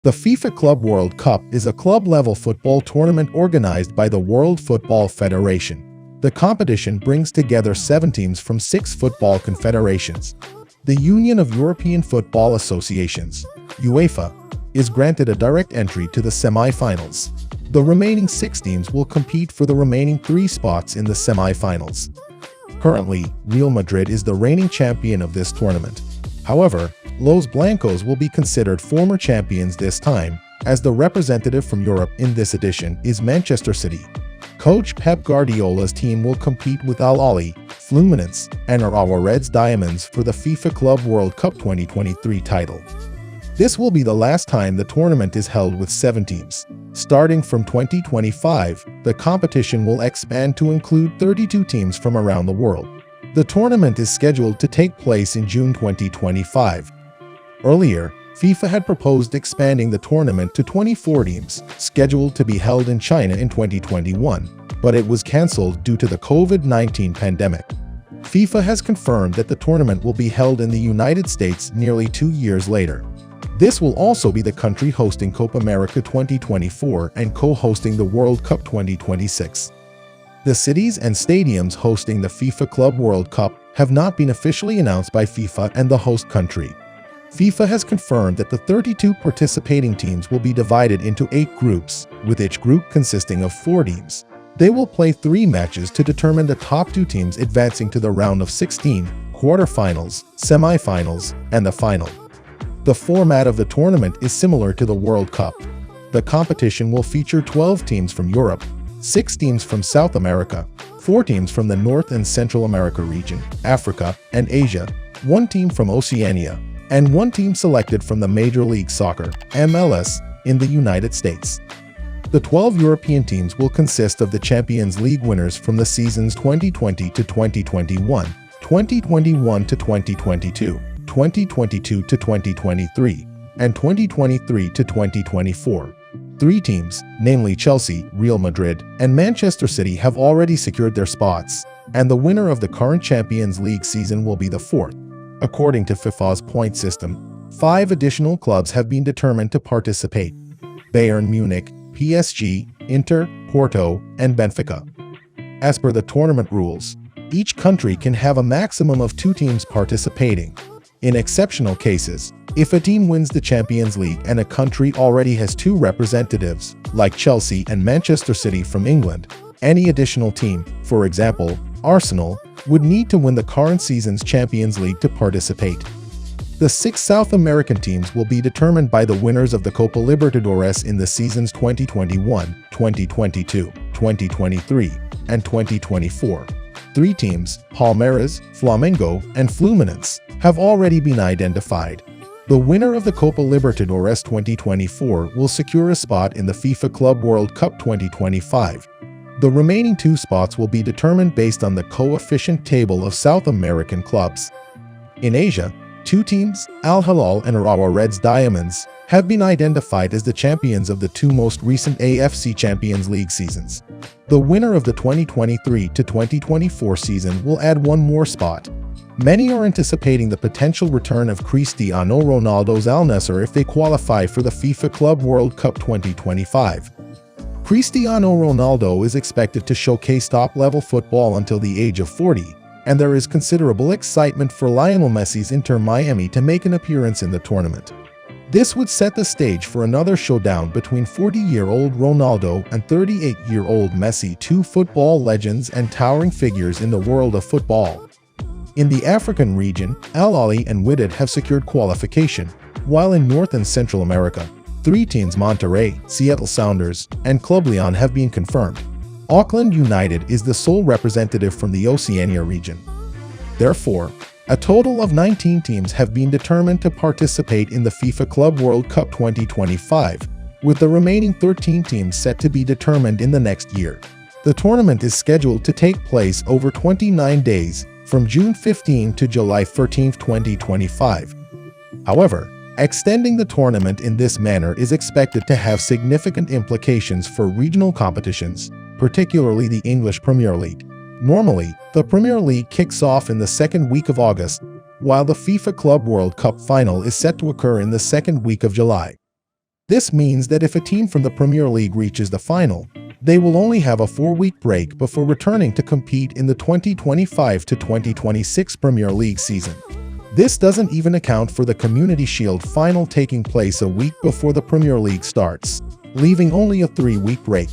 The FIFA Club World Cup is a club-level football tournament organized by the World Football Federation. The competition brings together 7 teams from 6 football confederations. The Union of European Football Associations, UEFA, is granted a direct entry to the semi-finals. The remaining 6 teams will compete for the remaining 3 spots in the semi-finals. Currently, Real Madrid is the reigning champion of this tournament. However, Los Blancos will be considered former champions this time, as the representative from Europe in this edition is Manchester City. Coach Pep Guardiola's team will compete with Al Ahly, Fluminense, and Urawa Reds Diamonds for the FIFA Club World Cup 2023 title. This will be the last time the tournament is held with 7 teams. Starting from 2025, the competition will expand to include 32 teams from around the world. The tournament is scheduled to take place in June 2025. Earlier, FIFA had proposed expanding the tournament to 24 teams, scheduled to be held in China in 2021, but it was cancelled due to the COVID-19 pandemic. FIFA has confirmed that the tournament will be held in the United States nearly 2 years later. This will also be the country hosting Copa America 2024 and co-hosting the World Cup 2026. The cities and stadiums hosting the FIFA Club World Cup have not been officially announced by FIFA and the host country. FIFA has confirmed that the 32 participating teams will be divided into 8 groups, with each group consisting of 4 teams. They will play 3 matches to determine the top 2 teams advancing to the round of 16, quarterfinals, semi-finals, and the final. The format of the tournament is similar to the World Cup. The competition will feature 12 teams from Europe, 6 teams from South America, 4 teams from the North and Central America region, Africa, and Asia, 1 team from Oceania, and 1 team selected from the Major League Soccer (MLS) in the United States. The 12 European teams will consist of the Champions League winners from the seasons 2020 to 2021, 2021 to 2022, 2022 to 2023, and 2023 to 2024. 3 teams, namely Chelsea, Real Madrid, and Manchester City, have already secured their spots, and the winner of the current Champions League season will be the 4th. According to FIFA's point system, 5 additional clubs have been determined to participate: Bayern Munich, PSG, Inter, Porto, and Benfica. As per the tournament rules, each country can have a maximum of 2 teams participating. In exceptional cases, if a team wins the Champions League and a country already has 2 representatives, like Chelsea and Manchester City from England, any additional team, for example, Arsenal, would need to win the current season's Champions League to participate. The 6 South American teams will be determined by the winners of the Copa Libertadores in the seasons 2021, 2022, 2023, and 2024. 3 teams, Palmeiras, Flamengo, and Fluminense, have already been identified. The winner of the Copa Libertadores 2024 will secure a spot in the FIFA Club World Cup 2025. The remaining 2 spots will be determined based on the coefficient table of South American clubs. In Asia, 2 teams, Al Hilal and Urawa Reds Diamonds, have been identified as the champions of the 2 most recent AFC Champions League seasons. The winner of the 2023 to 2024 season will add 1 more spot. Many are anticipating the potential return of Cristiano Ronaldo's Al Nassr if they qualify for the FIFA Club World Cup 2025. Cristiano Ronaldo is expected to showcase top-level football until the age of 40, and there is considerable excitement for Lionel Messi's Inter Miami to make an appearance in the tournament. This would set the stage for another showdown between 40-year-old Ronaldo and 38-year-old Messi, 2 football legends and towering figures in the world of football. In the African region, Al Ahly and Wydad have secured qualification, while in North and Central America, 3 teams, Monterrey, Seattle Sounders, and Club Leon, have been confirmed. Auckland United is the sole representative from the Oceania region. Therefore, a total of 19 teams have been determined to participate in the FIFA Club World Cup 2025, with the remaining 13 teams set to be determined in the next year. The tournament is scheduled to take place over 29 days, from June 15 to July 13, 2025. However, extending the tournament in this manner is expected to have significant implications for regional competitions, particularly the English Premier League. Normally, the Premier League kicks off in the 2nd week of August, while the FIFA Club World Cup final is set to occur in the 2nd week of July. This means that if a team from the Premier League reaches the final, they will only have a 4-week break before returning to compete in the 2025 to 2026 Premier League season. This doesn't even account for the Community Shield final taking place a week before the Premier League starts, leaving only a 3-week break.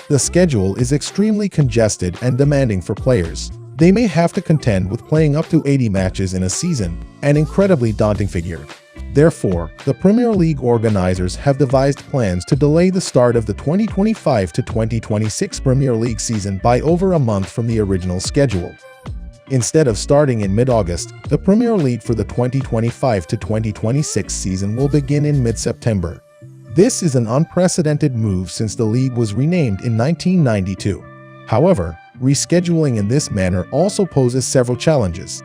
The schedule is extremely congested and demanding for players. They may have to contend with playing up to 80 matches in a season, an incredibly daunting figure. Therefore, the Premier League organizers have devised plans to delay the start of the 2025 to 2026 Premier League season by over a month from the original schedule. Instead of starting in mid-August, the Premier League for the 2025 to 2026 season will begin in mid-September. This is an unprecedented move since the league was renamed in 1992. However, rescheduling in this manner also poses several challenges.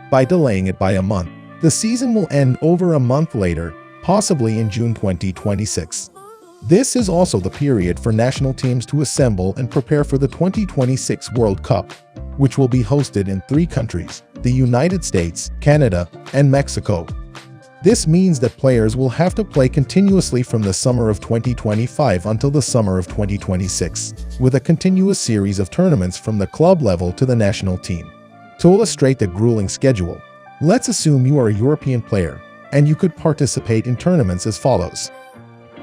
By delaying it by a month, the season will end over a month later, possibly in June 2026. This is also the period for national teams to assemble and prepare for the 2026 World Cup, which will be hosted in 3 countries: the United States, Canada, and Mexico. This means that players will have to play continuously from the summer of 2025 until the summer of 2026, with a continuous series of tournaments from the club level to the national team. To illustrate the grueling schedule, let's assume you are a European player, and you could participate in tournaments as follows.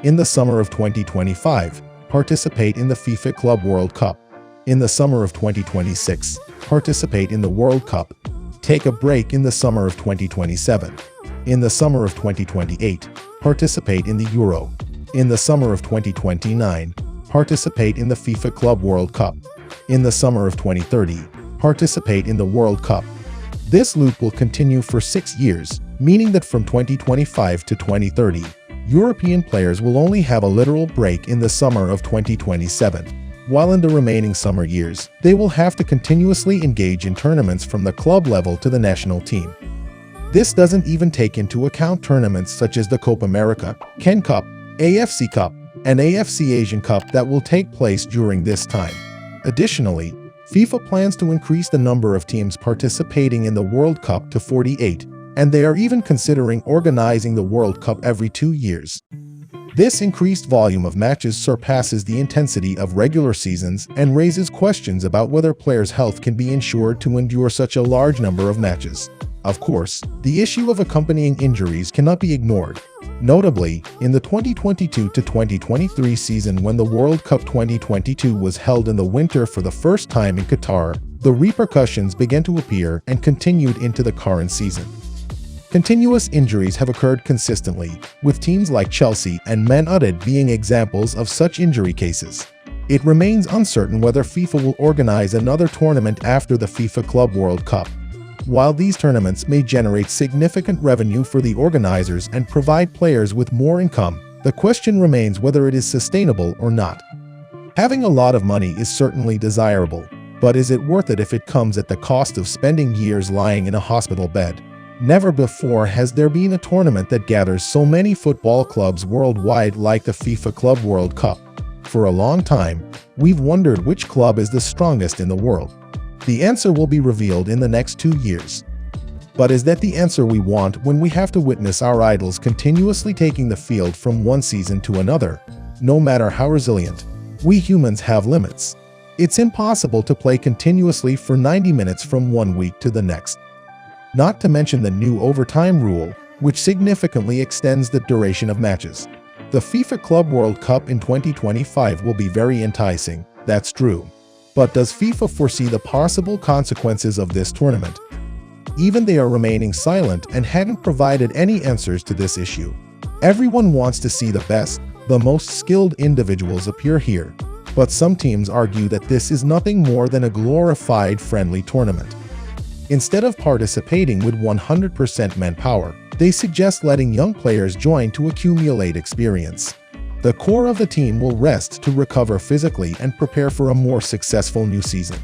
In the summer of 2025, participate in the FIFA Club World Cup. In the summer of 2026, participate in the World Cup. Take a break in the summer of 2027. In the summer of 2028, participate in the Euro. In the summer of 2029, participate in the FIFA Club World Cup. In the summer of 2030, participate in the World Cup. This loop will continue for 6 years, meaning that from 2025 to 2030, European players will only have a literal break in the summer of 2027, while in the remaining summer years, they will have to continuously engage in tournaments from the club level to the national team. This doesn't even take into account tournaments such as the Copa America, Ken Cup, AFC Cup, and AFC Asian Cup that will take place during this time. Additionally, FIFA plans to increase the number of teams participating in the World Cup to 48, and they are even considering organizing the World Cup every 2 years. This increased volume of matches surpasses the intensity of regular seasons and raises questions about whether players' health can be ensured to endure such a large number of matches. Of course, the issue of accompanying injuries cannot be ignored. Notably, in the 2022 to 2023 season, when the World Cup 2022 was held in the winter for the first time in Qatar, the repercussions began to appear and continued into the current season. Continuous injuries have occurred consistently, with teams like Chelsea and Man United being examples of such injury cases. It remains uncertain whether FIFA will organize another tournament after the FIFA Club World Cup. While these tournaments may generate significant revenue for the organizers and provide players with more income, the question remains whether it is sustainable or not. Having a lot of money is certainly desirable, but is it worth it if it comes at the cost of spending years lying in a hospital bed? Never before has there been a tournament that gathers so many football clubs worldwide like the FIFA Club World Cup. For a long time, we've wondered which club is the strongest in the world. The answer will be revealed in the next 2 years. But is that the answer we want when we have to witness our idols continuously taking the field from one season to another? No matter how resilient, we humans have limits. It's impossible to play continuously for 90 minutes from one week to the next. Not to mention the new overtime rule, which significantly extends the duration of matches. The FIFA Club World Cup in 2025 will be very enticing, that's true. But does FIFA foresee the possible consequences of this tournament? Even they are remaining silent and haven't provided any answers to this issue. Everyone wants to see the best, the most skilled individuals appear here, but some teams argue that this is nothing more than a glorified friendly tournament. Instead of participating with 100% manpower, they suggest letting young players join to accumulate experience. The core of the team will rest to recover physically and prepare for a more successful new season.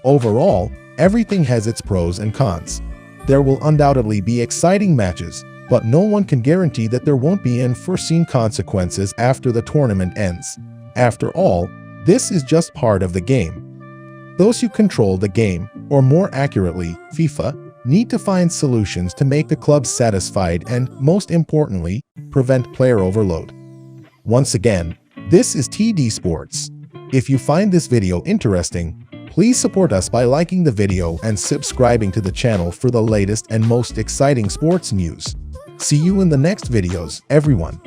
Overall, everything has its pros and cons. There will undoubtedly be exciting matches, but no one can guarantee that there won't be unforeseen consequences after the tournament ends. After all, this is just part of the game. Those who control the game, or more accurately, FIFA, need to find solutions to make the clubs satisfied and, most importantly, prevent player overload. Once again, this is TD Sports. If you find this video interesting, please support us by liking the video and subscribing to the channel for the latest and most exciting sports news. See you in the next videos, everyone.